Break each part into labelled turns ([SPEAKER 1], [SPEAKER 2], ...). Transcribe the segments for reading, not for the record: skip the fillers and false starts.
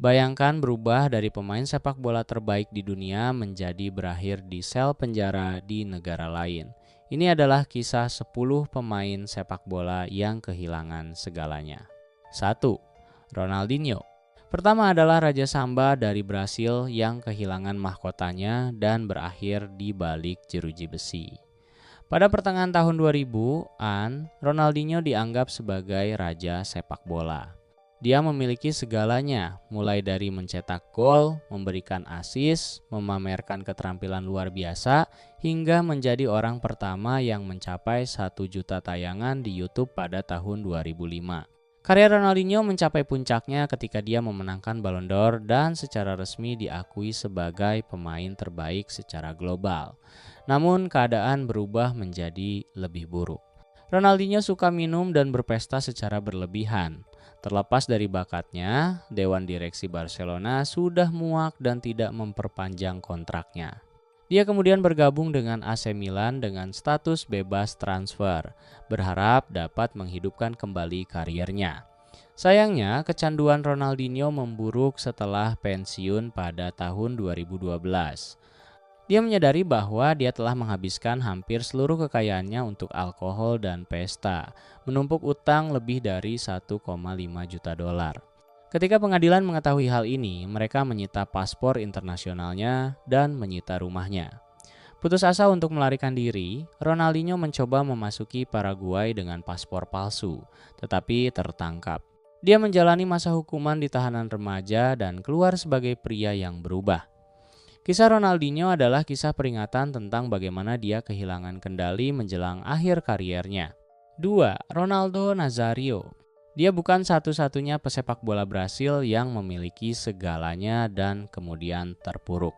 [SPEAKER 1] Bayangkan berubah dari pemain sepak bola terbaik di dunia menjadi berakhir di sel penjara di negara lain. Ini adalah kisah 10 pemain sepak bola yang kehilangan segalanya. 1. Ronaldinho. Pertama adalah Raja Samba dari Brasil yang kehilangan mahkotanya dan berakhir di balik jeruji besi. Pada pertengahan tahun 2000-an, Ronaldinho dianggap sebagai raja sepak bola. Dia memiliki segalanya, mulai dari mencetak gol, memberikan assist, memamerkan keterampilan luar biasa, hingga menjadi orang pertama yang mencapai 1 juta tayangan di YouTube pada tahun 2005. Karya Ronaldinho mencapai puncaknya ketika dia memenangkan Ballon d'Or dan secara resmi diakui sebagai pemain terbaik secara global. Namun keadaan berubah menjadi lebih buruk. Ronaldinho suka minum dan berpesta secara berlebihan. Terlepas dari bakatnya, Dewan Direksi Barcelona sudah muak dan tidak memperpanjang kontraknya. Dia kemudian bergabung dengan AC Milan dengan status bebas transfer, berharap dapat menghidupkan kembali karirnya. Sayangnya, kecanduan Ronaldinho memburuk setelah pensiun pada tahun 2012. Dia menyadari bahwa dia telah menghabiskan hampir seluruh kekayaannya untuk alkohol dan pesta, menumpuk utang lebih dari 1,5 juta dolar. Ketika pengadilan mengetahui hal ini, mereka menyita paspor internasionalnya dan menyita rumahnya. Putus asa untuk melarikan diri, Ronaldinho mencoba memasuki Paraguay dengan paspor palsu, tetapi tertangkap. Dia menjalani masa hukuman di tahanan remaja dan keluar sebagai pria yang berubah. Kisah Ronaldinho adalah kisah peringatan tentang bagaimana dia kehilangan kendali menjelang akhir kariernya. 2. Ronaldo Nazario. Dia bukan satu-satunya pesepak bola Brasil yang memiliki segalanya dan kemudian terpuruk.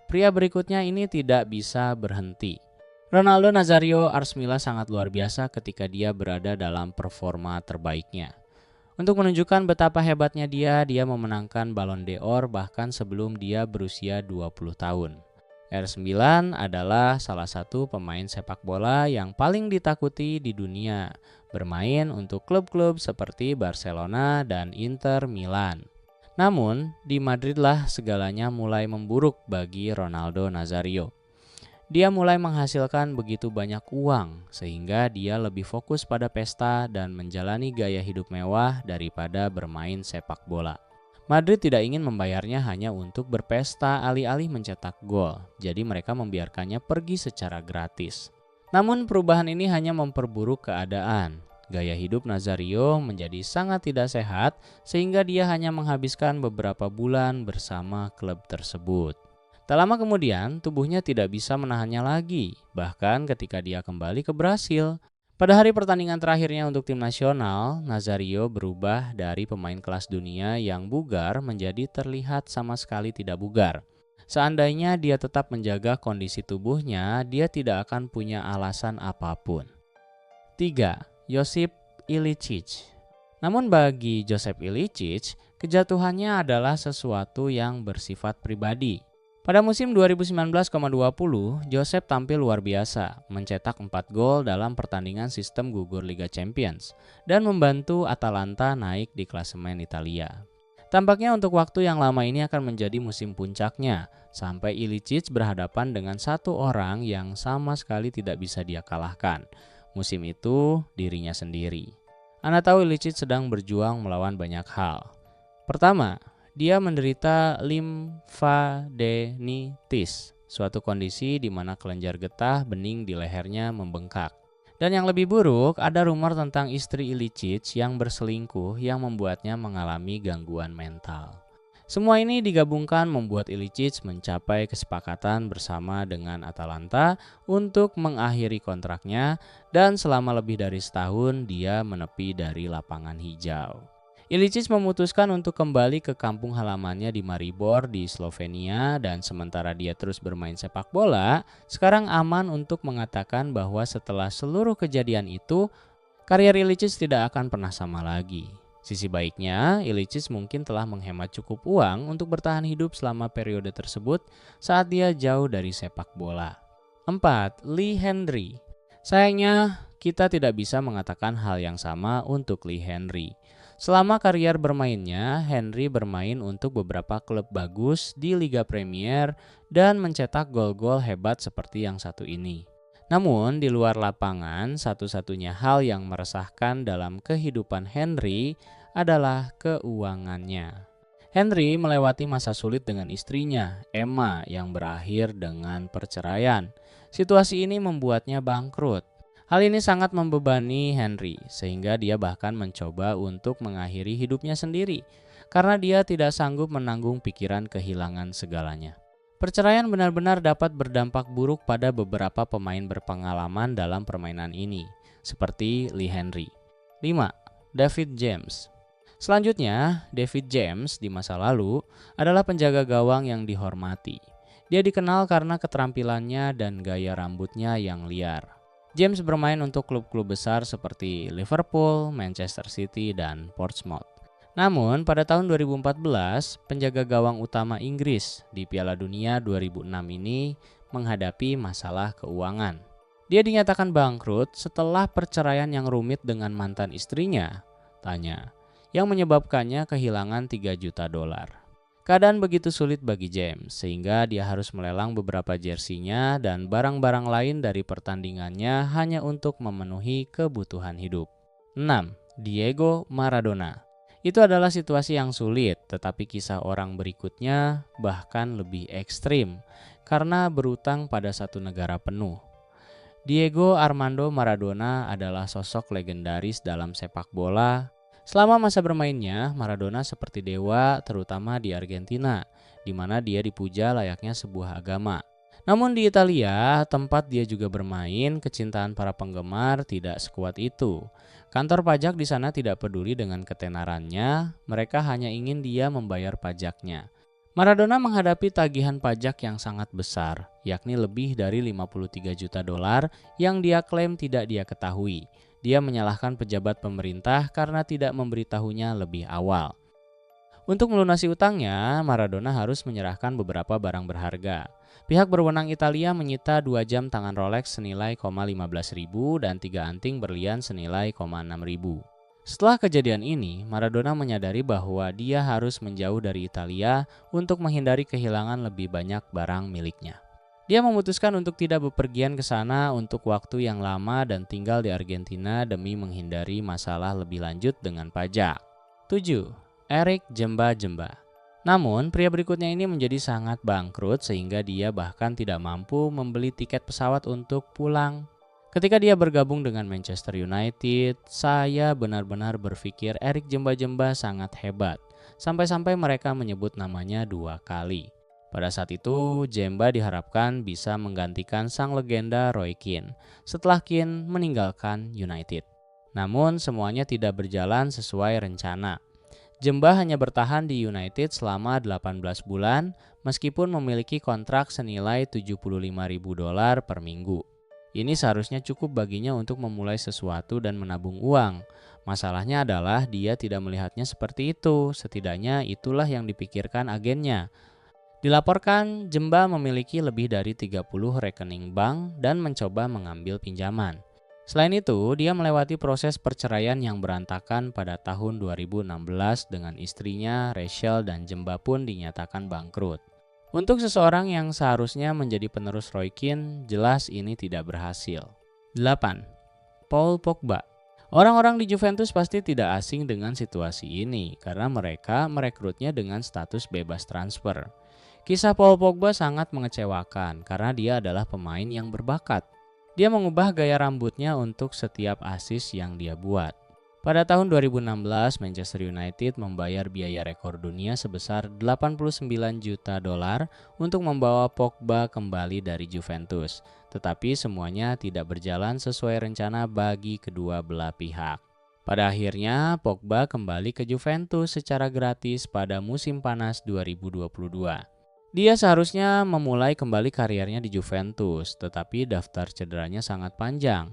[SPEAKER 1] Pria berikutnya ini tidak bisa berhenti. Ronaldo Nazario Arsmila sangat luar biasa ketika dia berada dalam performa terbaiknya. Untuk menunjukkan betapa hebatnya dia memenangkan Ballon d'Or bahkan sebelum dia berusia 20 tahun. R9 adalah salah satu pemain sepak bola yang paling ditakuti di dunia, bermain untuk klub-klub seperti Barcelona dan Inter Milan. Namun, di Madridlah segalanya mulai memburuk bagi Ronaldo Nazario. Dia mulai menghasilkan begitu banyak uang sehingga dia lebih fokus pada pesta dan menjalani gaya hidup mewah daripada bermain sepak bola. Madrid tidak ingin membayarnya hanya untuk berpesta alih-alih mencetak gol, jadi mereka membiarkannya pergi secara gratis. Namun perubahan ini hanya memperburuk keadaan. Gaya hidup Nazario menjadi sangat tidak sehat sehingga dia hanya menghabiskan beberapa bulan bersama klub tersebut. Tak lama kemudian, tubuhnya tidak bisa menahannya lagi, bahkan ketika dia kembali ke Brasil. Pada hari pertandingan terakhirnya untuk tim nasional, Nazario berubah dari pemain kelas dunia yang bugar menjadi terlihat sama sekali tidak bugar. Seandainya dia tetap menjaga kondisi tubuhnya, dia tidak akan punya alasan apapun. 3. Josip Ilicic. Namun bagi Josip Ilicic, kejatuhannya adalah sesuatu yang bersifat pribadi. Pada musim 2019,20, Josep tampil luar biasa, mencetak 4 gol dalam pertandingan sistem gugur Liga Champions dan membantu Atalanta naik di klasemen Italia. Tampaknya untuk waktu yang lama ini akan menjadi musim puncaknya, sampai Ilicic berhadapan dengan satu orang yang sama sekali tidak bisa dia kalahkan. Musim itu dirinya sendiri. Anda tahu Ilicic sedang berjuang melawan banyak hal. Pertama, dia menderita limfadenitis, suatu kondisi di mana kelenjar getah bening di lehernya membengkak. Dan yang lebih buruk, ada rumor tentang istri Ilicic yang berselingkuh yang membuatnya mengalami gangguan mental. Semua ini digabungkan membuat Ilicic mencapai kesepakatan bersama dengan Atalanta untuk mengakhiri kontraknya dan selama lebih dari setahun dia menepi dari lapangan hijau. Ilicic memutuskan untuk kembali ke kampung halamannya di Maribor di Slovenia dan sementara dia terus bermain sepak bola, sekarang aman untuk mengatakan bahwa setelah seluruh kejadian itu, karier Ilicic tidak akan pernah sama lagi. Sisi baiknya, Ilicic mungkin telah menghemat cukup uang untuk bertahan hidup selama periode tersebut saat dia jauh dari sepak bola. 4. Lee Henry. Sayangnya, kita tidak bisa mengatakan hal yang sama untuk Lee Henry. Selama karier bermainnya, Henry bermain untuk beberapa klub bagus di Liga Premier dan mencetak gol-gol hebat seperti yang satu ini. Namun, di luar lapangan, satu-satunya hal yang meresahkan dalam kehidupan Henry adalah keuangannya. Henry melewati masa sulit dengan istrinya, Emma, yang berakhir dengan perceraian. Situasi ini membuatnya bangkrut. Hal ini sangat membebani Henry, sehingga dia bahkan mencoba untuk mengakhiri hidupnya sendiri, karena dia tidak sanggup menanggung pikiran kehilangan segalanya. Perceraian benar-benar dapat berdampak buruk pada beberapa pemain berpengalaman dalam permainan ini, seperti Lee Henry. 5. David James. Selanjutnya, David James di masa lalu adalah penjaga gawang yang dihormati. Dia dikenal karena keterampilannya dan gaya rambutnya yang liar. James bermain untuk klub-klub besar seperti Liverpool, Manchester City, dan Portsmouth. Namun, pada tahun 2014, penjaga gawang utama Inggris di Piala Dunia 2006 ini menghadapi masalah keuangan. Dia dinyatakan bangkrut setelah perceraian yang rumit dengan mantan istrinya, yang menyebabkannya kehilangan 3 juta dolar. Keadaan begitu sulit bagi James, sehingga dia harus melelang beberapa jersinya dan barang-barang lain dari pertandingannya hanya untuk memenuhi kebutuhan hidup. 6. Diego Maradona. Itu adalah situasi yang sulit, tetapi kisah orang berikutnya bahkan lebih ekstrim karena berutang pada satu negara penuh. Diego Armando Maradona adalah sosok legendaris dalam sepak bola. Selama masa bermainnya, Maradona seperti dewa terutama di Argentina, di mana dia dipuja layaknya sebuah agama. Namun di Italia, tempat dia juga bermain, kecintaan para penggemar tidak sekuat itu. Kantor pajak di sana tidak peduli dengan ketenarannya, mereka hanya ingin dia membayar pajaknya. Maradona menghadapi tagihan pajak yang sangat besar, yakni lebih dari 53 juta dolar yang dia klaim tidak dia ketahui. Dia menyalahkan pejabat pemerintah karena tidak memberitahunya lebih awal. Untuk melunasi utangnya, Maradona harus menyerahkan beberapa barang berharga. Pihak berwenang Italia menyita 2 jam tangan Rolex senilai 15.000 dan 3 anting berlian senilai 6.000. Setelah kejadian ini, Maradona menyadari bahwa dia harus menjauh dari Italia untuk menghindari kehilangan lebih banyak barang miliknya. Dia memutuskan untuk tidak bepergian ke sana untuk waktu yang lama dan tinggal di Argentina demi menghindari masalah lebih lanjut dengan pajak. 7. Eric Jemba-Jemba. Namun, pria berikutnya ini menjadi sangat bangkrut sehingga dia bahkan tidak mampu membeli tiket pesawat untuk pulang. Ketika dia bergabung dengan Manchester United, saya benar-benar berpikir Eric Jemba-Jemba sangat hebat, sampai-sampai mereka menyebut namanya 2 kali. Pada saat itu, Jemba diharapkan bisa menggantikan sang legenda Roy Keane setelah Keane meninggalkan United. Namun, semuanya tidak berjalan sesuai rencana. Jemba hanya bertahan di United selama 18 bulan meskipun memiliki kontrak senilai 75.000 dolar per minggu. Ini seharusnya cukup baginya untuk memulai sesuatu dan menabung uang. Masalahnya adalah dia tidak melihatnya seperti itu, setidaknya itulah yang dipikirkan agennya. Dilaporkan, Jemba memiliki lebih dari 30 rekening bank dan mencoba mengambil pinjaman. Selain itu, dia melewati proses perceraian yang berantakan pada tahun 2016 dengan istrinya Rachel dan Jemba pun dinyatakan bangkrut. Untuk seseorang yang seharusnya menjadi penerus Roy Keane, jelas ini tidak berhasil. 8. Paul Pogba. Orang-orang di Juventus pasti tidak asing dengan situasi ini karena mereka merekrutnya dengan status bebas transfer. Kisah Paul Pogba sangat mengecewakan karena dia adalah pemain yang berbakat. Dia mengubah gaya rambutnya untuk setiap assist yang dia buat. Pada tahun 2016, Manchester United membayar biaya rekor dunia sebesar 89 juta dolar untuk membawa Pogba kembali dari Juventus. Tetapi semuanya tidak berjalan sesuai rencana bagi kedua belah pihak. Pada akhirnya, Pogba kembali ke Juventus secara gratis pada musim panas 2022. Dia seharusnya memulai kembali karirnya di Juventus, tetapi daftar cederanya sangat panjang.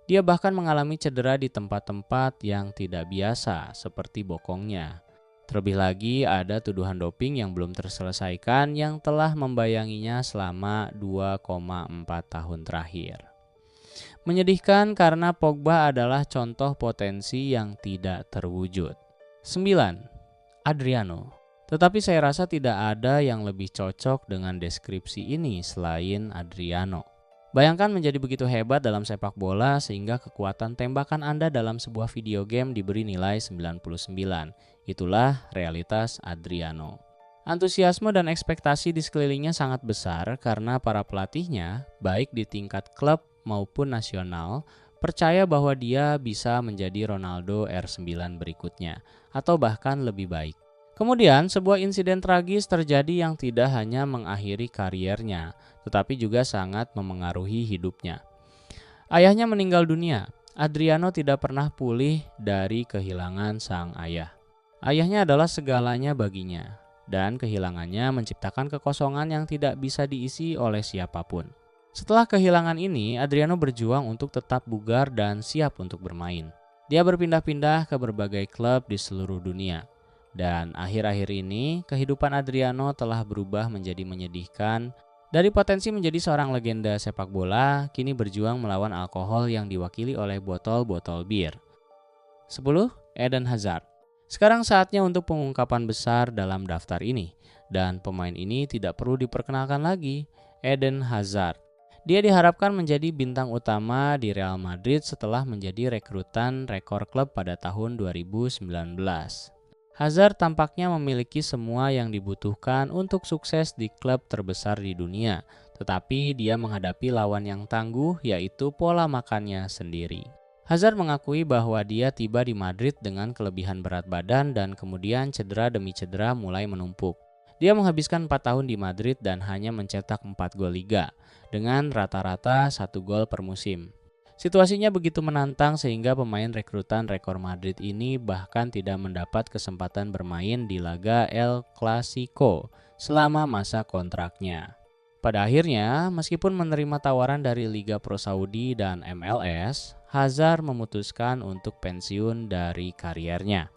[SPEAKER 1] Dia bahkan mengalami cedera di tempat-tempat yang tidak biasa, seperti bokongnya. Terlebih lagi, ada tuduhan doping yang belum terselesaikan yang telah membayanginya selama 2,4 tahun terakhir. Menyedihkan karena Pogba adalah contoh potensi yang tidak terwujud. 9. Adriano. Tetapi saya rasa tidak ada yang lebih cocok dengan deskripsi ini selain Adriano. Bayangkan menjadi begitu hebat dalam sepak bola sehingga kekuatan tembakan Anda dalam sebuah video game diberi nilai 99. Itulah realitas Adriano. Antusiasme dan ekspektasi di sekelilingnya sangat besar karena para pelatihnya, baik di tingkat klub maupun nasional, percaya bahwa dia bisa menjadi Ronaldo R9 berikutnya, atau bahkan lebih baik. Kemudian, sebuah insiden tragis terjadi yang tidak hanya mengakhiri kariernya, tetapi juga sangat memengaruhi hidupnya. Ayahnya meninggal dunia. Adriano tidak pernah pulih dari kehilangan sang ayah. Ayahnya adalah segalanya baginya, dan kehilangannya menciptakan kekosongan yang tidak bisa diisi oleh siapapun. Setelah kehilangan ini, Adriano berjuang untuk tetap bugar dan siap untuk bermain. Dia berpindah-pindah ke berbagai klub di seluruh dunia. Dan akhir-akhir ini, kehidupan Adriano telah berubah menjadi menyedihkan. Dari potensi menjadi seorang legenda sepak bola, kini berjuang melawan alkohol yang diwakili oleh botol-botol bir. 10. Eden Hazard. Sekarang saatnya untuk pengungkapan besar dalam daftar ini. Dan pemain ini tidak perlu diperkenalkan lagi, Eden Hazard. Dia diharapkan menjadi bintang utama di Real Madrid setelah menjadi rekrutan rekor klub pada tahun 2019. Hazard tampaknya memiliki semua yang dibutuhkan untuk sukses di klub terbesar di dunia, tetapi dia menghadapi lawan yang tangguh, yaitu pola makannya sendiri. Hazard mengakui bahwa dia tiba di Madrid dengan kelebihan berat badan dan kemudian cedera demi cedera mulai menumpuk. Dia menghabiskan 4 tahun di Madrid dan hanya mencetak 4 gol liga, dengan rata-rata 1 gol per musim. Situasinya begitu menantang sehingga pemain rekrutan rekor Madrid ini bahkan tidak mendapat kesempatan bermain di laga El Clasico selama masa kontraknya. Pada akhirnya, meskipun menerima tawaran dari Liga Pro Saudi dan MLS, Hazard memutuskan untuk pensiun dari kariernya.